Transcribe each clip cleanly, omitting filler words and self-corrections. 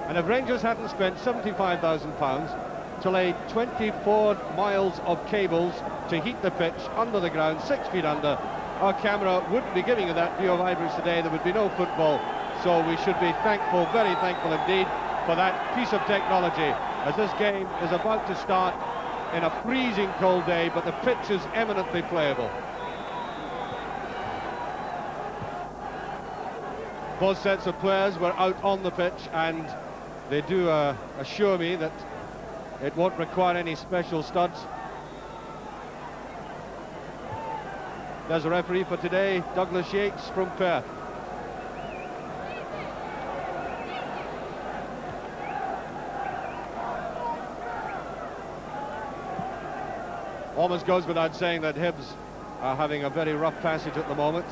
And if Rangers hadn't spent £75,000 to lay 24 miles of cables to heat the pitch under the ground, 6 feet under, our camera wouldn't be giving you that view of Ibrox today. There would be no football. So we should be thankful, very thankful indeed, for that piece of technology, as this game is about to start in a freezing cold day, but the pitch is eminently playable. Both sets of players were out on the pitch, and they do assure me that it won't require any special studs. There's a referee for today, Douglas Yates from Perth. Almost goes without saying that Hibs are having a very rough passage at the moment.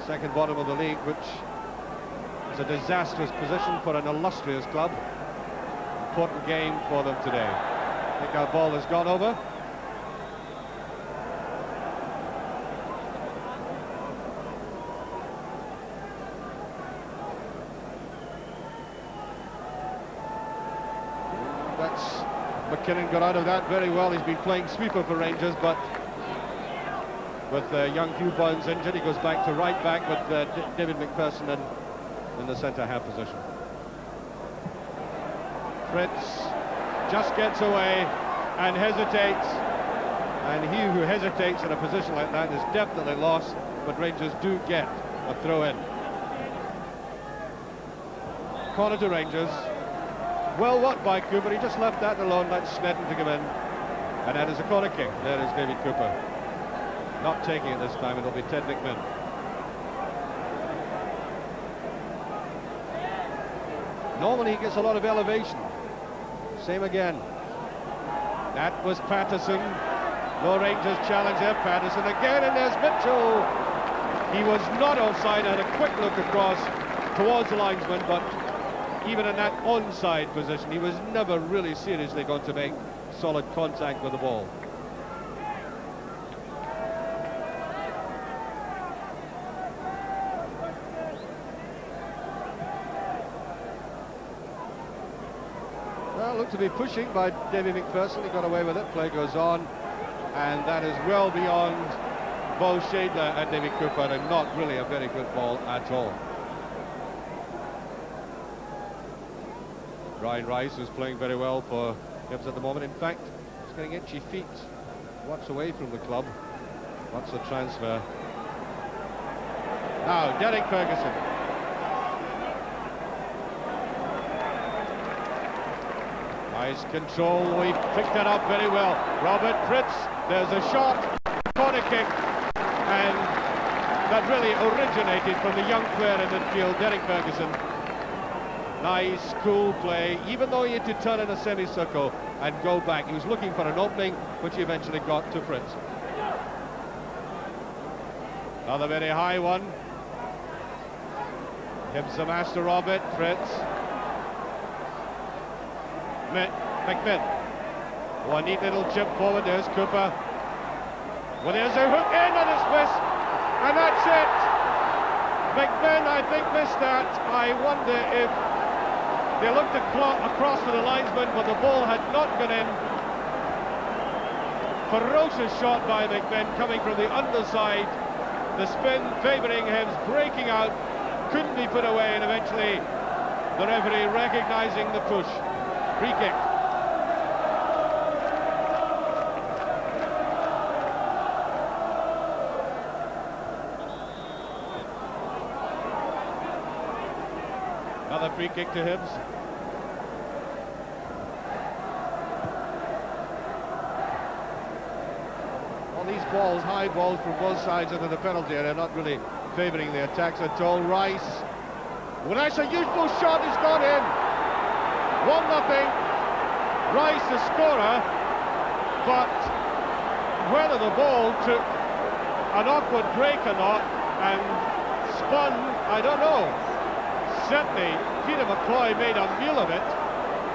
Second bottom of the league, which is a disastrous position for an illustrious club. Important game for them today. I think our ball has gone over. McKinnon got out of that very well. He's been playing sweeper for Rangers, but with young Hugh Bounds injured, he goes back to right back with David McPherson in the centre-half position. Fritz just gets away and hesitates, and he who hesitates in a position like that is definitely lost, but Rangers do get a throw-in. Corner to Rangers. Well worked by Cooper, he just left that alone, let Snedden to come in. And that is a corner kick. There is David Cooper. Not taking it this time, it'll be Ted McMinn. Normally he gets a lot of elevation. Same again. That was Patterson. No Rangers challenge there, Patterson again, and there's Mitchell. He was not offside, had a quick look across towards the linesman, but even in that onside position, he was never really seriously going to make solid contact with the ball. Well, looked to be pushing by David McPherson. He got away with it. Play goes on, and that is well beyond Bo Shadler and David Cooper, and not really a very good ball at all. Ryan Rice is playing very well for Hibs at the moment. In fact, he's getting itchy feet. What's away from the club? What's the transfer? Now, Derek Ferguson. Nice control. He picked that up very well. Robert Fritz. There's a shot. Corner kick. And that really originated from the young player in midfield, Derek Ferguson. Nice, cool play, even though he had to turn in a semicircle and go back. He was looking for an opening, which he eventually got to Fritz. Another very high one. Hibs the master of it, Fritz. McMinn. One neat little chip forward, there's Cooper. Well, there's a hook in and it's missed, and that's it. McMinn, I think, missed that. I wonder if they looked across to the linesman, but the ball had not gone in. Ferocious shot by McMinn coming from the underside. The spin favouring him, breaking out, couldn't be put away, and eventually the referee recognising the push. Free kick. Another free kick to Hibs. All these balls, high balls from both sides into the penalty area, not really favouring the attacks at all. Rice. Well, that's a useful shot, it's gone in. 1-0. Rice the scorer, but whether the ball took an awkward break or not and spun, I don't know. Certainly, Peter McCloy made a meal of it,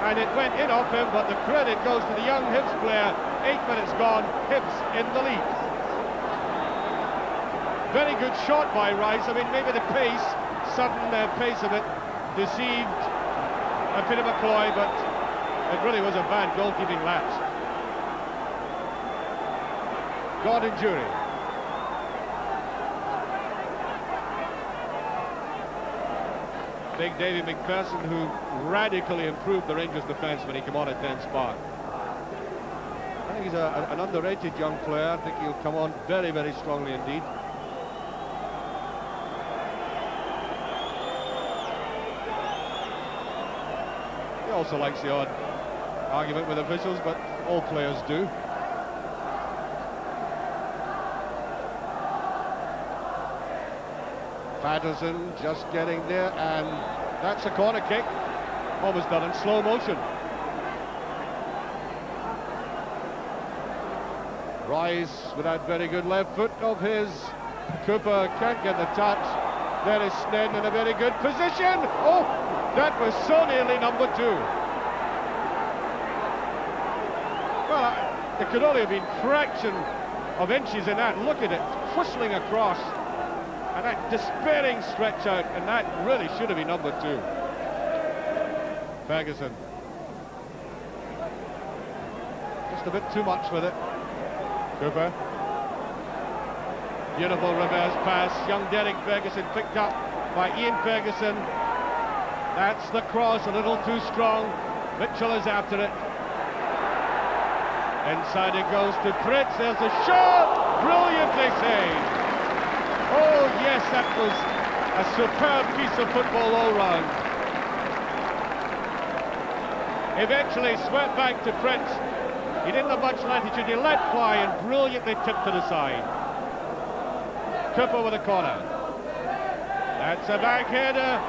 and it went in off him, but the credit goes to the young Hibs player. 8 minutes gone, Hibs in the lead. Very good shot by Rice. I mean, maybe the pace, sudden pace of it, deceived Peter McCloy, but it really was a bad goalkeeping lapse. God and jury. Big Davy McPherson, who radically improved the Rangers defence when he came on at 10 Park. I think he's an underrated young player. I think he'll come on very, very strongly indeed. He also likes the odd argument with officials, but all players do. Patterson just getting there, and that's a corner kick, almost done in slow motion. Rice with that very good left foot of his. Cooper can't get the touch. There is Snedden in a very good position. Oh, that was so nearly number 2. Well, it could only have been a fraction of inches in that. Look at it, whistling across. And that despairing stretch out, and that really should have been number 2. Ferguson. Just a bit too much with it. Cooper. Beautiful reverse pass. Young Derek Ferguson picked up by Ian Ferguson. That's the cross, a little too strong. Mitchell is after it. Inside it goes to Fritz. There's a shot. Brilliantly saved. Oh yes, that was a superb piece of football all round. Eventually swept back to Fritz. He didn't have much latitude, he let fly and brilliantly tipped to the side. Cooper with a corner. That's a back header.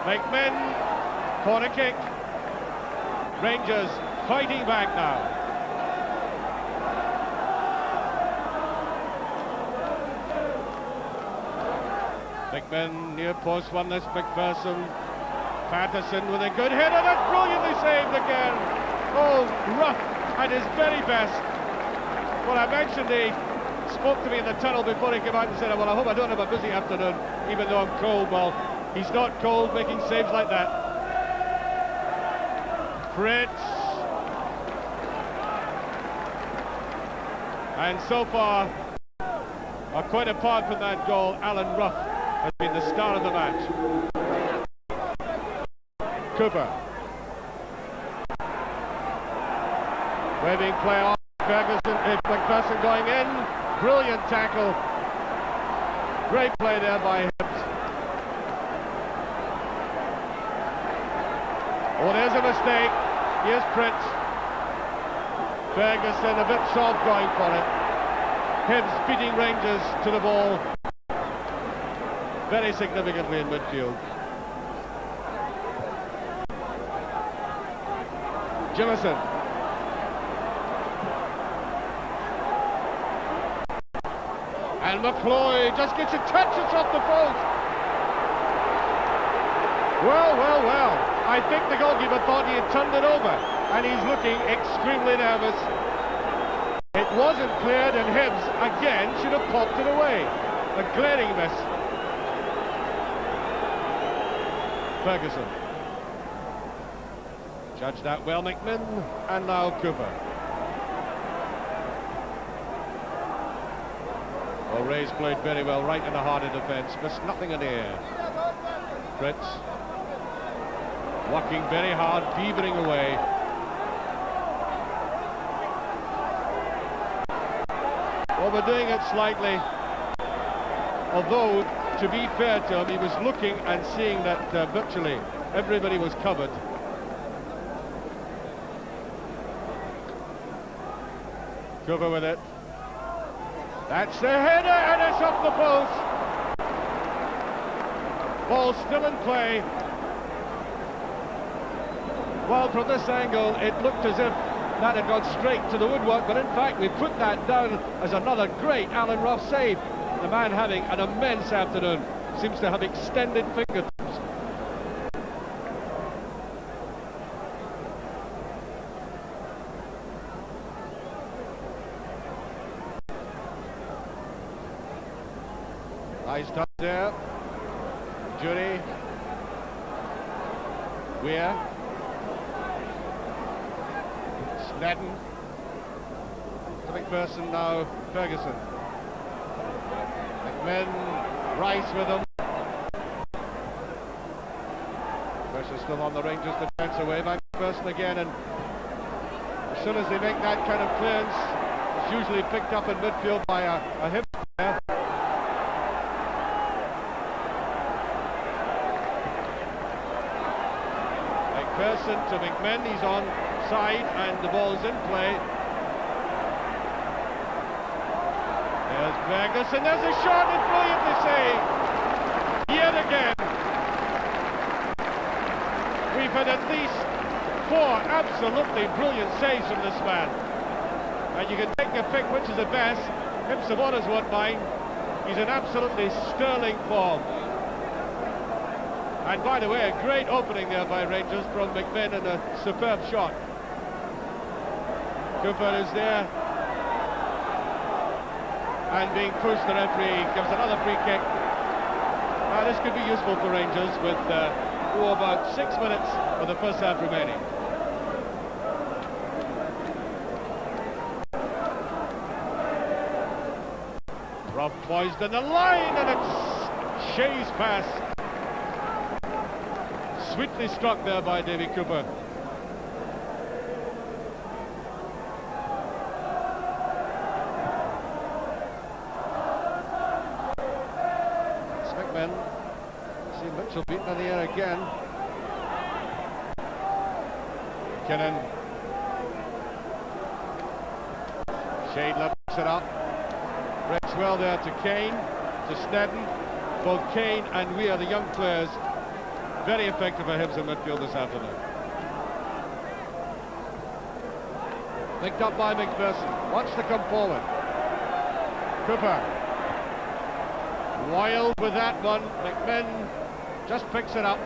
McMinn, corner kick. Rangers fighting back now. McMinn near post one, this McPherson. Patterson with a good header, that's brilliantly saved again. Oh, Rough at his very best. Well, I mentioned he spoke to me in the tunnel before he came out and said, well, I hope I don't have a busy afternoon, even though I'm cold. Well, he's not cold making saves like that. Fritz. And so far, quite apart from that goal, Alan Rough has been the star of the match. Cooper. Waving play on. Ferguson, McPherson going in. Brilliant tackle. Great play there by Hibbs. Oh, there's a mistake. Here's Prince. Ferguson a bit soft going for it. Hibbs beating Rangers to the ball. Very significantly in midfield. Jillison. And McCloy just gets a touch, it's off the post. Well, well, well. I think the goalkeeper thought he had turned it over, and he's looking extremely nervous. It wasn't cleared, and Hibbs again should have popped it away. A glaring miss. Ferguson. Judged that well, McMinn, and now Cooper. Well, Ray's played very well right in the heart of defence, missed nothing in the air. Fritz working very hard, beavering away. Overdoing it slightly, although, to be fair to him, he was looking and seeing that virtually everybody was covered. Cooper with it. That's the header, and it's off the post. Ball still in play. Well, from this angle, it looked as if that had gone straight to the woodwork, but in fact, we put that down as another great Alan Rough save. The man having an immense afternoon, seems to have extended fingertips. Nice touch there. Jury. Weir. Snedden. To McPherson now, Ferguson. McMinn, Rice with him. Pressure still on the Rangers defence away by McPherson again, and as soon as they make that kind of clearance, it's usually picked up in midfield by a hip player. McPherson to McMinn, he's on side and the ball is in play. There's Ferguson, there's a shot, and brilliantly saved yet again. We've had at least 4 absolutely brilliant saves from this man, and you can take your pick which is the best. Hibs supporters won't mind. He's in absolutely sterling form. And by the way, a great opening there by Rangers from McMinn, and a superb shot. Cooper is there, and being pushed, the referee gives another free kick. Now this could be useful for Rangers with about 6 minutes of the first half remaining. Rough poised in the line, and it's Shea's pass. Sweetly struck there by Davy Cooper. Smithman. See Mitchell beaten in the air again. McKinnon. Shade lifts it up. Breaks well there to Kane, to Snedden. Both Kane and Weir, the young players, very effective for Hibs in midfield this afternoon. Picked up by McPherson. Wants to come forward. Cooper. Wild with that one. McMinn just picks it up.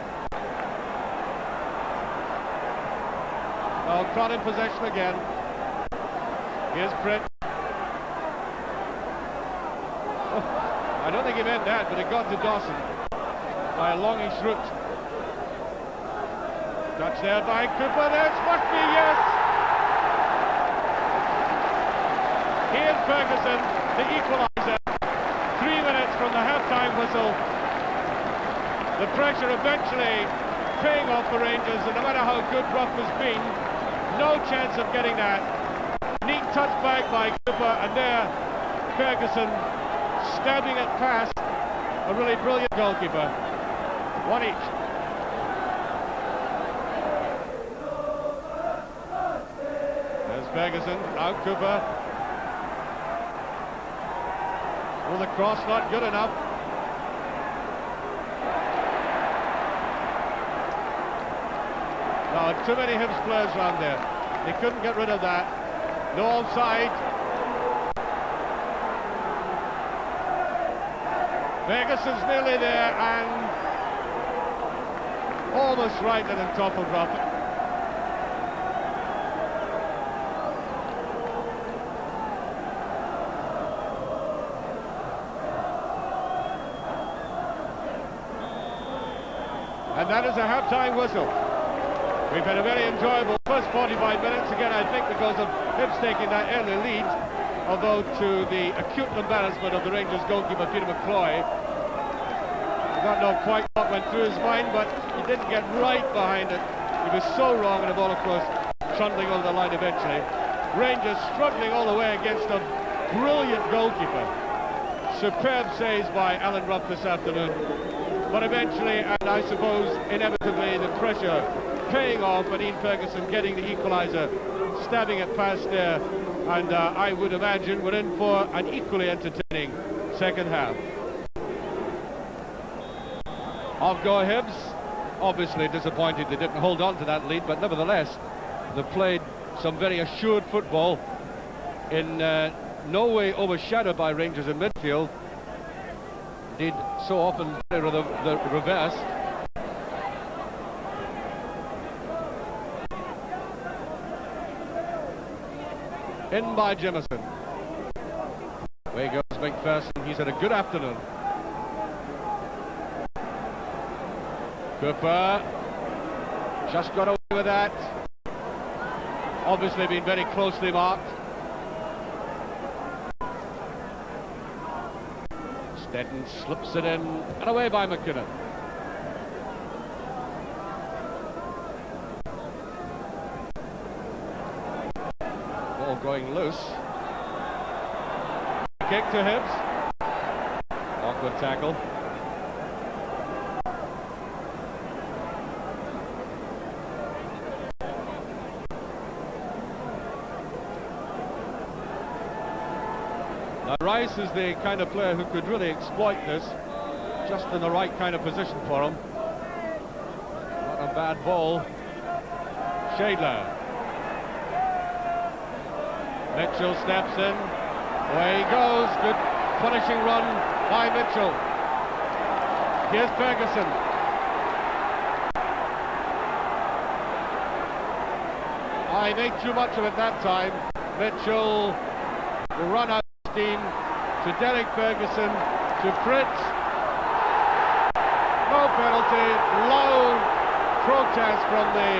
Oh, caught in possession again. Here's Britt. Oh, I don't think he meant that, but it got to Dawson by a longish route. Touch there by Cooper. There's Murphy, yes! Here's Ferguson, the equaliser. 3 minutes from the half-time whistle. The pressure eventually paying off for Rangers, and no matter how good Rough has been, no chance of getting that. Neat touch back by Cooper, and there Ferguson stabbing it past a really brilliant goalkeeper. One each. There's Ferguson, now Cooper. Well, the cross not good enough. No, too many Hibs players around there. They couldn't get rid of that. No offside. Ferguson's nearly there and almost right at the top of Rough. And that is a half-time whistle. We've had a very enjoyable first 45 minutes, again I think because of Hibs taking that early lead, although to the acute embarrassment of the Rangers goalkeeper Peter McCloy. I don't know quite what went through his mind, but he didn't get right behind it. He was so wrong, and the ball of course trundling over the line eventually. Rangers struggling all the way against a brilliant goalkeeper. Superb saves by Alan Rough this afternoon. But eventually, and I suppose inevitably, the pressure paying off, and Ian Ferguson getting the equaliser, stabbing it past there, and I would imagine we're in for an equally entertaining second half. Off go Hibs. Obviously disappointed they didn't hold on to that lead, but nevertheless they played some very assured football, in no way overshadowed by Rangers in midfield. Did so often the reverse. In by Jemison. Away goes McPherson. He's had a good afternoon. Cooper Just got away with that. Obviously been very closely marked. Steddon slips it in and away by McKinnon. Ball going loose. Kick to Hibs. Awkward tackle. Now Rice is the kind of player who could really exploit this, just in the right kind of position for him. Not a bad ball. Shadler. Mitchell steps in. Away he goes. Good punishing run by Mitchell. Here's Ferguson. I made too much of it that time. Mitchell will run out of steam to Derek Ferguson, to Fritz. No penalty. Loud protest from the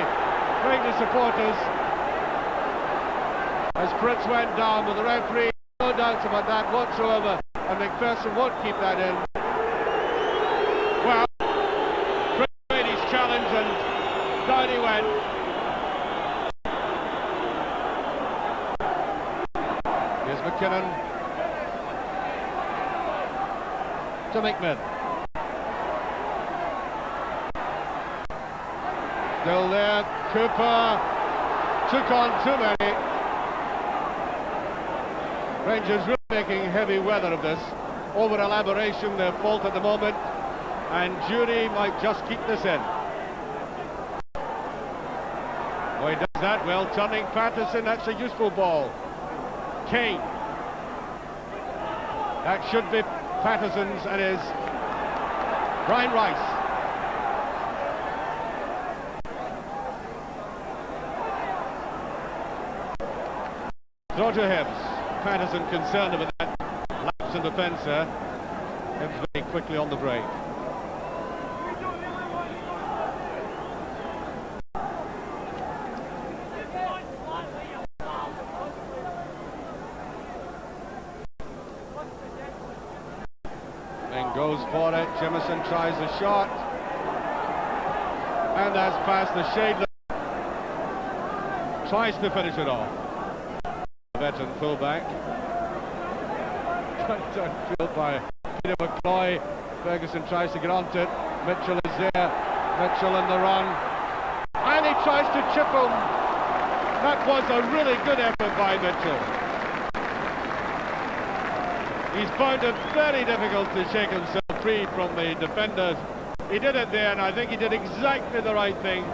Rangers supporters as Fritz went down with the referee. No doubts about that whatsoever, and McPherson won't keep that in. Well, Fritz made his challenge and down he went. Here's McKinnon to McMinn. Still there, Cooper took on too many. Rangers really making heavy weather of this. Over elaboration, their fault at the moment, and Jury might just keep this in. Oh, he does that well, turning Patterson. That's a useful ball. Kane. That should be Patterson's, and is Brian Rice. Throw to Hibs. Patterson concerned about that lapse in defence there. Hibs very quickly on the break. Then goes for it. Jimison tries a shot, and that's past the Shadler. Tries to finish it off. Veteran fullback. Downfield by Peter McCloy. Ferguson tries to get onto it. Mitchell is there. Mitchell in the run. And he tries to chip him. That was a really good effort by Mitchell. He's found it very difficult to shake himself free from the defenders. He did it there, and I think he did exactly the right thing.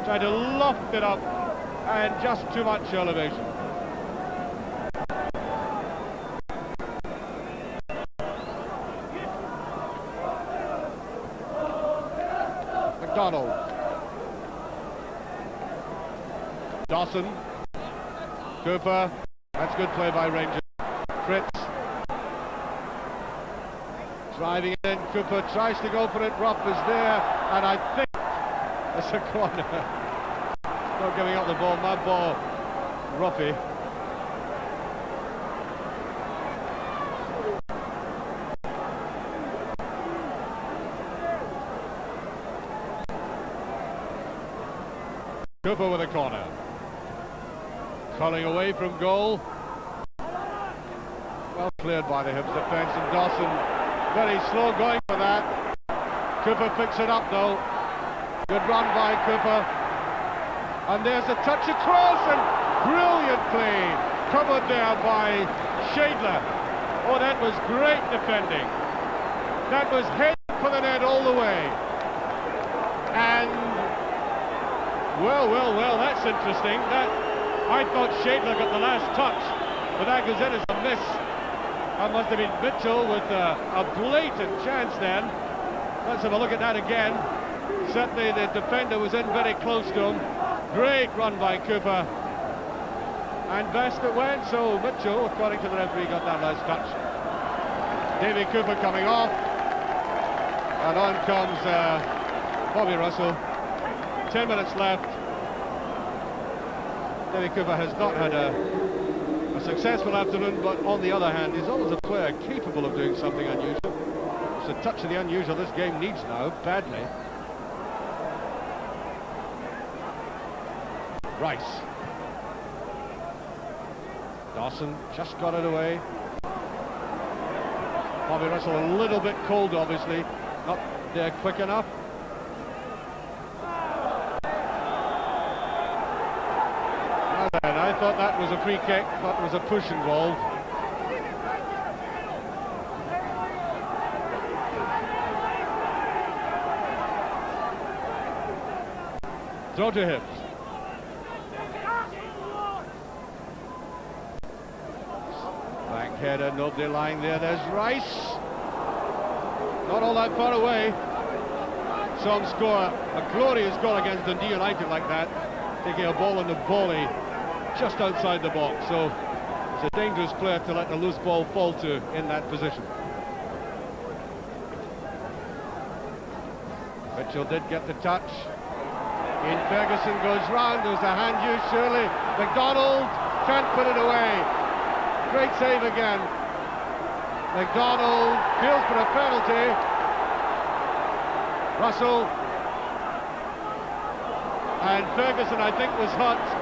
Tried to loft it up, and just too much elevation. McDonald. Dawson. Cooper. That's good play by Rangers. Fritz. Driving it in. Cooper tries to go for it. Ruff is there. And I think it's a corner. Not giving up the ball. Mad ball. Ruffy. Cooper with a corner. Culling away from goal. Well cleared by the Hibs defence, and Dawson very slow going for that. Cooper picks it up though. Good run by Cooper. And there's a touch across, and brilliantly covered there by Shadler. Oh, that was great defending. That was head for the net all the way. And well, that's interesting. That I thought Shadler got the last touch, but that goes in as a miss. That must have been Mitchell with a blatant chance then. Let's have a look at that again. Certainly the defender was in very close to him. Great run by Cooper. And best it went, so Mitchell, according to the referee, got that last touch. Davy Cooper coming off. And on comes Bobby Russell 10 minutes left. Davy Cooper has not had a successful afternoon, but on the other hand, he's always a player capable of doing something unusual. It's a touch of the unusual this game needs now, badly. Rice. Dawson just got it away. Bobby Russell a little bit cold, obviously, not there quick enough. And I thought that was a free kick, thought there was a push involved. Throw to Hibbs. Back header, nobody lying there. There's Rice. Not all that far away. Saw him score a glorious goal against Dundee United like that, taking a ball in the volley just outside the box. So it's a dangerous player to let the loose ball fall to in that position. Mitchell did get the touch. Ian Ferguson goes round. There's a hand used, surely. McDonald can't put it away. Great save again. McDonald feels for a penalty. Russell. And Ferguson, I think, was hurt.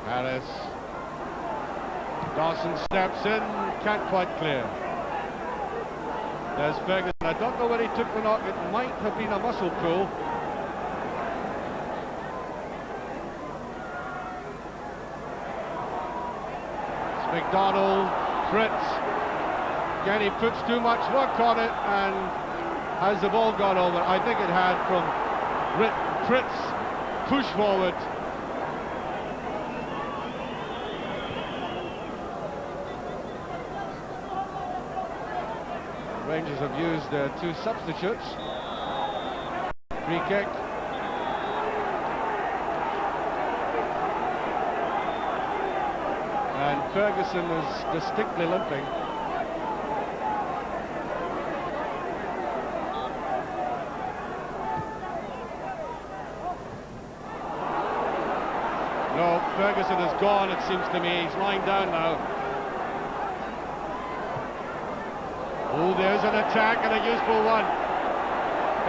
Harris. Dawson steps in, can't quite clear. There's Ferguson. I don't know where he took the knock. It might have been a muscle pull. It's McDonald, Fritz. Again, he puts too much work on it, and has the ball gone over? I think it had from Fritz push forward. Rangers have used their two substitutes. Free kick. And Ferguson is distinctly limping. No, Ferguson is gone, it seems to me. He's lying down now. Oh, there's an attack and a useful one.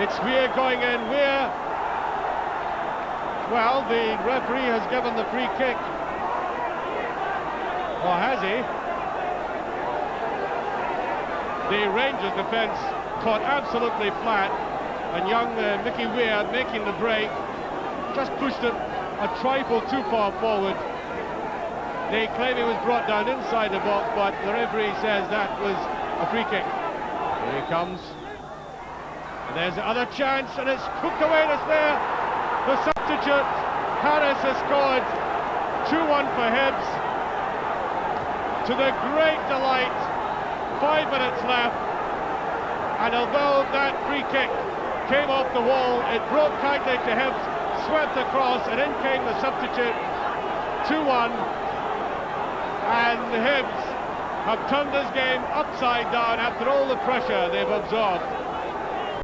It's Weir going in. Weir. Well, the referee has given the free kick. Or has he? The Rangers defence caught absolutely flat, and young Mickey Weir making the break just pushed it a trifle too far forward. They claim he was brought down inside the box, but the referee says that was a free kick. Here he comes. And there's another chance, and it's cooked away. It's there. The substitute, Harris, has scored. 2-1 for Hibs. To the great delight. 5 minutes left. And although that free kick came off the wall, it broke tightly to Hibs, swept across, and in came the substitute. 2-1. And the Hibs have turned this game upside down after all the pressure they've absorbed.